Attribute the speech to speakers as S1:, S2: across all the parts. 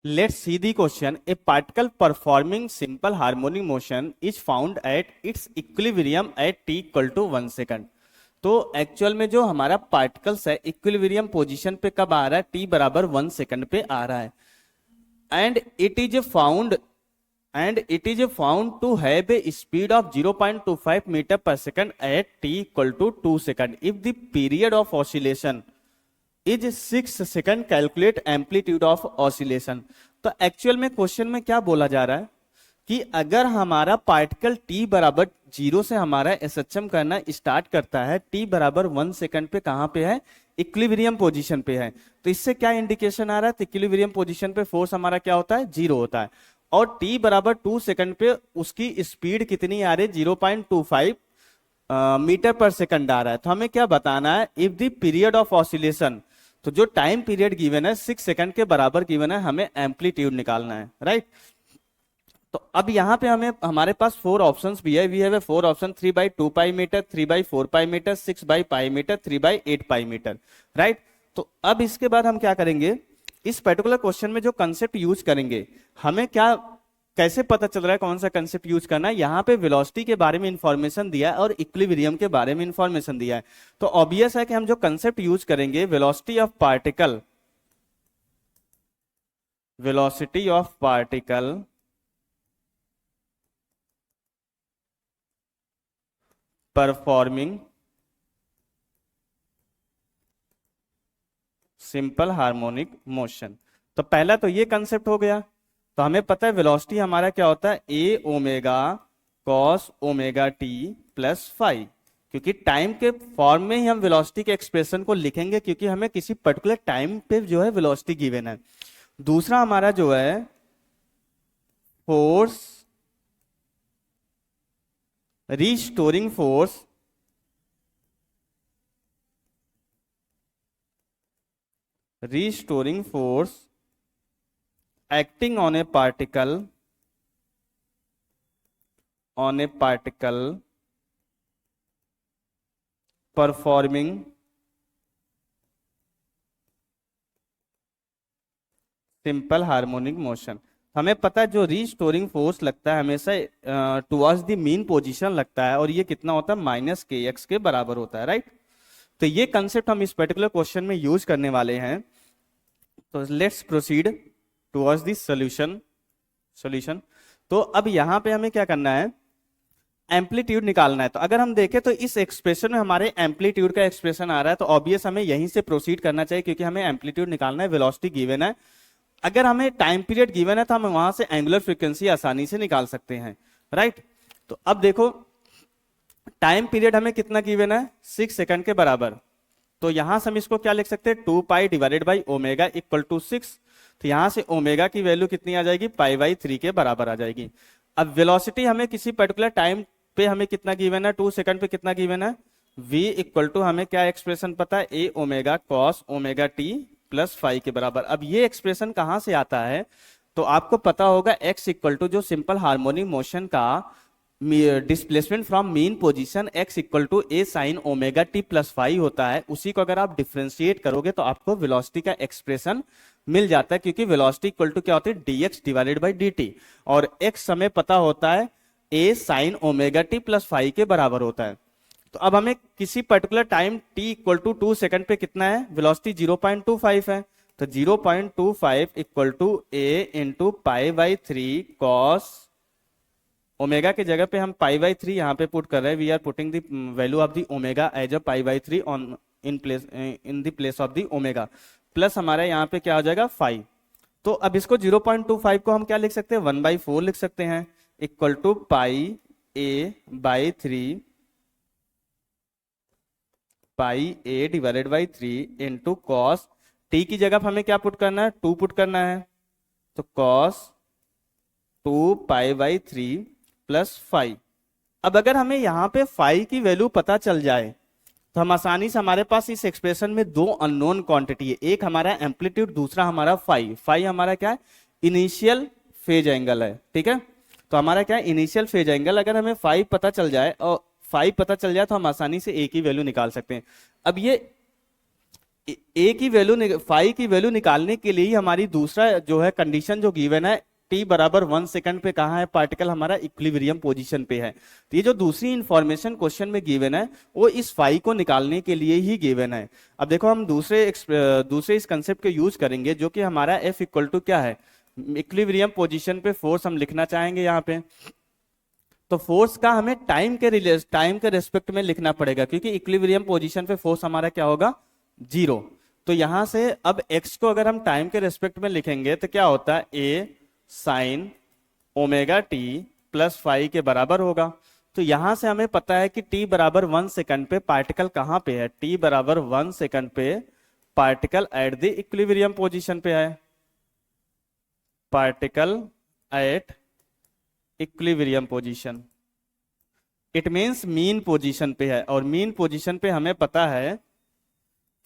S1: Let's see the question. A particle performing simple harmonic motion is found at its equilibrium at t equal to 1 second. तो actual में जो हमारा particles है equilibrium position पे कब आ रहा है, t बराबर 1 सेकंड पे आ रहा है. And it is found to have a speed of 0.25 metre per second at t equal to 2 second. If the period of oscillation is 6 seconds, calculate amplitude of oscillation. तो एक्चुअल में question में क्या बोला जा रहा है कि अगर हमारा पार्टिकल t बराबर 0 से हमारा एसएचएम करना स्टार्ट करता है, t बराबर 1 सेकंड पे कहां पे है, इक्विलिब्रियम पोजीशन पे है. तो इससे क्या इंडिकेशन आ रहा है, इक्विलिब्रियम पोजीशन पे फोर्स हमारा क्या होता है, 0 होता है. और t बराबर 2 सेकंड पे उसकी स्पीड कितनी आ रही है, 0.25 मीटर पर सेकंड आ रहा है. तो हमें क्या बताना है, if the period of oscillation, तो जो टाइम पीरियड गिवन है 6 सेकंड के बराबर गिवन है, हमें एम्पलीट्यूड निकालना है. राइट. तो अब यहाँ पे हमारे पास 4 ऑप्शंस भी है. We have 4 option, 3/2 pi metre, 3/4 pi metre, 6 pi metre, 3/8 pi metre. Right. तो अब इसके बाद हम क्या करेंगे, इस पर्टिकुलर क्वेश्चन में जो कंसेप्ट यूज करेंगे, हमें क्या कैसे पता चल रहा है कौन सा कंसेप्ट यूज करना है. यहाँ पे वेलोसिटी के बारे में इंफॉर्मेशन दिया है और इक्विलिब्रियम के बारे में इंफॉर्मेशन दिया है. तो ऑब्वियस है कि हम जो कंसेप्ट यूज करेंगे, velocity of particle performing simple harmonic motion. तो पहला तो ये कंसेप्ट हो गया. तो हमें पता है वेलोसिटी हमारा क्या होता है, a omega cos omega t plus phi. क्योंकि टाइम के फॉर्म में ही हम वेलोसिटी के एक्सप्रेशन को लिखेंगे, क्योंकि हमें किसी पर्टिकुलर टाइम पे जो है वेलोसिटी गिवन है. दूसरा हमारा जो है force, restoring force acting on a particle performing simple harmonic motion. हमें पता है जो रीस्टोरिंग फोर्स लगता है हमेशा टुवर्ड्स द मीन पोजीशन लगता है, और ये कितना होता है, -kx के बराबर होता है. राइट. तो ये कंसेप्ट हम इस पर्टिकुलर क्वेश्चन में यूज करने वाले हैं. तो let's proceed towards the solution. तो अब यहां पे हमें क्या करना है, एम्पलीट्यूड निकालना है. तो अगर हम देखें तो इस एक्सप्रेशन में हमारे एम्पलीट्यूड का एक्सप्रेशन आ रहा है, तो ऑब्वियस हमें यहीं से प्रोसीड करना चाहिए, क्योंकि हमें एम्पलीट्यूड निकालना है, वेलोसिटी गिवन है. अगर हमें टाइम पीरियड गिवन है तो हम वहां से एंगुलर फ्रीक्वेंसी आसानी से निकाल सकते हैं. राइट. तो अब देखो टाइम पीरियड हमें कितना गिवन है, 6 सेकंड के बराबर. तो यहां से हम इसको क्या लिख सकते हैं, 2 pi divided by omega equal to 6. तो यहां से ओमेगा की वैल्यू कितनी आ जाएगी, π/3 के बराबर आ जाएगी. अब वेलोसिटी हमें किसी पर्टिकुलर टाइम पे हमें कितना गिवन है, 2 सेकंड पे कितना गिवन है, v इक्वल टू हमें क्या एक्सप्रेशन पता है, a omega cos omega t plus phi के बराबर. अब ये एक्सप्रेशन कहां से आता है, तो आपको पता होगा x इक्वल टू जो सिंपल हार्मोनिक मोशन का displacement from mean position x equal to a sine omega t plus phi होता है. उसी को अगर आप डिफ्रेंशिएट करोगे तो आपको वेलोसिटी का एक्सप्रेशन मिल जाता है, क्योंकि वेलोसिटी इक्वल टू क्या होती है, dx डिवाइडेड बाई dt, और x हमें पता होता है a sine omega t plus phi के बराबर होता है. तो अब हमें किसी particular time t equal to 2 second पे कितना है, वेलोसिटी 0.25 है. तो 0.25 equal to a into π/3 cos omega के जगह पे हम π/3 यहाँ पे पुट कर रहे हैं. We are putting the value of the omega as a π/3 on in the place of the omega, plus हमारा यहाँ पे क्या हो जाएगा 5. तो अब इसको 0.25 को हम क्या लिख सकते हैं, 1/4 लिख सकते हैं, equal to πa/3 divided by 3 into cos t की जगह पे हमें क्या पुट करना है, 2 पुट करना है. तो कॉस 2 π/3 प्लस 5. अब अगर हमें यहाँ पे 5 की वैल्यू पता चल जाए तो हम आसानी से, हमारे पास इस एक्सप्रेशन में 2 अननोन क्वांटिटी है, एक हमारा एम्पलीट्यूड, दूसरा हमारा फाई. हमारा क्या है, इनिशियल फेज एंगल है. ठीक है. तो हमारा क्या है, इनिशियल फेज एंगल. अगर हमें 5 पता चल जाए और 5 पता चल जाए तो हम आसानी से a की वैल्यू निकाल सकते हैं. अब ये ए की वैल्यू, फाई की वैल्यू निकालने के लिए ही हमारी दूसरा जो है कंडीशन जो गिवन है, टी बराबर 1 सेकंड पे कहाँ है पार्टिकल, हमारा इक्विलिब्रियम पोजीशन पे है। तो ये जो दूसरी इंफॉर्मेशन क्वेश्चन में गिवन है वो इस फाई को निकालने के लिए ही गिवन है। अब देखो हम दूसरे इस कंसेप्ट को यूज करेंगे, जो कि हमारा एफ इक्वल टू क्या है, इक्विलिब्रियम पोजीशन पे फोर्स हम लिखना चाहेंगे यहाँ पे। तो फोर्स का हमें टाइम के रेस्पेक्ट में लिखना पड़ेगा, क्योंकि इक्विलिब्रियम पोजीशन पे फोर्स हमारा क्या होगा, 0। तो यहां से अब x को अगर हम टाइम के रेस्पेक्ट में लिखेंगे तो क्या होता है, a sine omega t plus phi के बराबर होगा। तो यहां से हमें पता है कि t बराबर 1 सेकंड पे पार्टिकल कहां पे है, t बराबर 1 सेकंड पे particle at the equilibrium position पे है, particle at equilibrium position. It means mean position पे है, और मीन पोजीशन पे हमें पता है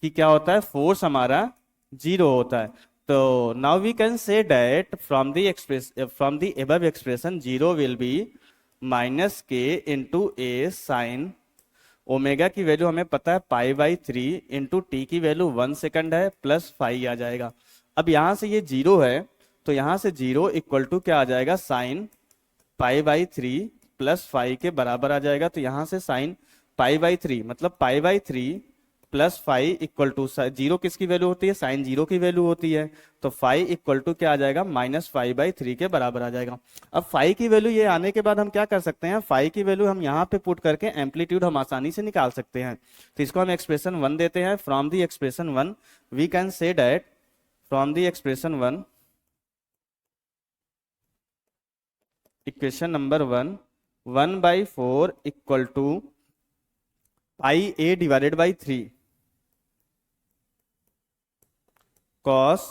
S1: कि क्या होता है, फोर्स हमारा 0 होता है। तो now we can say that from the above expression 0 will be minus के इंटू ए साइन ओमेगा की वैल्यू हमें पता है पाई/3 इंटू टी की वैल्यू 1 सेकंड है प्लस फाई आ जाएगा। अब यहां से ये 0 है, तो यहां से 0 इक्वल टू क्या आ जाएगा, साइन पाई/3 प्लस फाई के बराबर आ जाएगा। तो यहां से साइन पाई/3 मतलब पाई/3 प्लस फाई इक्वल टू 0 किसकी वैल्यू होती है, साइन 0 की वैल्यू होती है। तो फाई इक्वल टू क्या आ जाएगा, -फाई/3 के बराबर आ जाएगा। अब फाई की वैल्यू ये आने के बाद हम क्या कर सकते हैं, फाई की वैल्यू हम यहाँ पे पुट करके एम्पलीट्यूड हम आसानी से निकाल सकते हैं। तो इसको हम एक्सप्रेशन 1 देते हैं। From the expression 1 we can say that, from the expression 1, equation number 1, 1/4 equal to pi a divided by 3 cos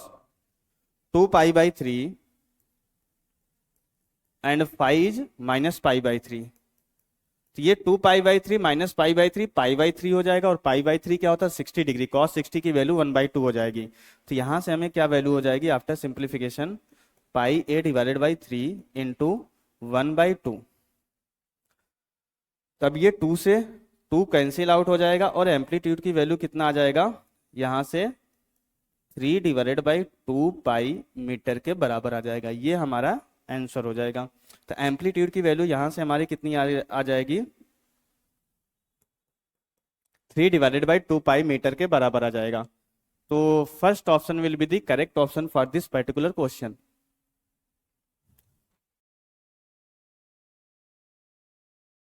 S1: 2 पाई/3 एंड फाई इज -पाई/3। तो ये 2 पाई/3 -पाई/3 पाई/3 हो जाएगा, और पाई/3 क्या होता है, 60 डिग्री, cos 60 की वैल्यू 1/2 हो जाएगी। तो यहां से हमें क्या वैल्यू हो जाएगी after simplification, pi a divided by 3 into 1/2। तब ये 2 से 2 कैंसिल आउट हो जाएगा, और एम्पलीट्यूड की वैल्यू कितना आ जाएगा, यहां से 3 डिवाइडेड बाई 2 पाई मीटर के बराबर आ जाएगा। ये हमारा आंसर हो जाएगा। तो एम्पलीट्यूड की वैल्यू यहां से हमारी कितनी आ जाएगी, 3 डिवाइडेड बाई 2 पाई मीटर के बराबर आ जाएगा। तो first option will be the correct option for this particular question.